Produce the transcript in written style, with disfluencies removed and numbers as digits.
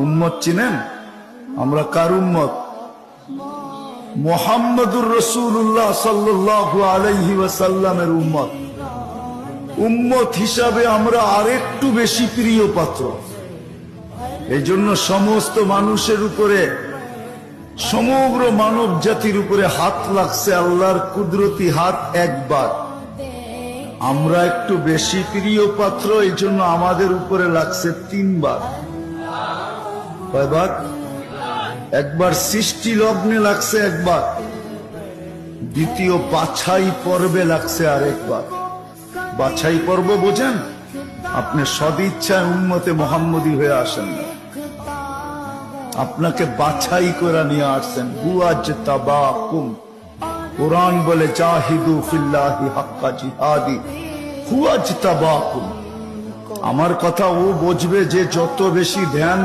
উম্মত চিনেন? আমরা কার উম্মত? মুহাম্মদুর রাসূলুল্লাহ সাল্লাল্লাহু আলাইহি ওয়াসাল্লামের উম্মত। উম্মত হিসাবে আমরা আরেকটু বেশি প্রিয় পাত্র। এই জন্য সমস্ত মানুষের উপরে, সমগ্র মানব জাতির উপরে হাত লাগছে আল্লাহর কুদরতি হাত একবার। আমরা একটু বেশি প্রিয় পাত্র, এই জন্য আমাদের উপরে লাগছে তিনবার। কয়বার? একবার সৃষ্টি লগ্নে লাগছে একবার, দ্বিতীয় বাছাই পর্বে লাগছে আরেকবার। বাছাই পর্ব বোঝেন? আপনি সদিচ্ছায় উম্মতে মুহাম্মদী হয়ে আসেন না, আপনাকে বাছাই করে নিয়ে আসছেন। হুয়াজতাবাকুম, কুরআন বলে জাহিদু ফিল্লাহি হাক্কা জিহাদি, হুয়াজতাবাকুম। আমার কথা ও বুঝবে যে যত বেশি ধ্যান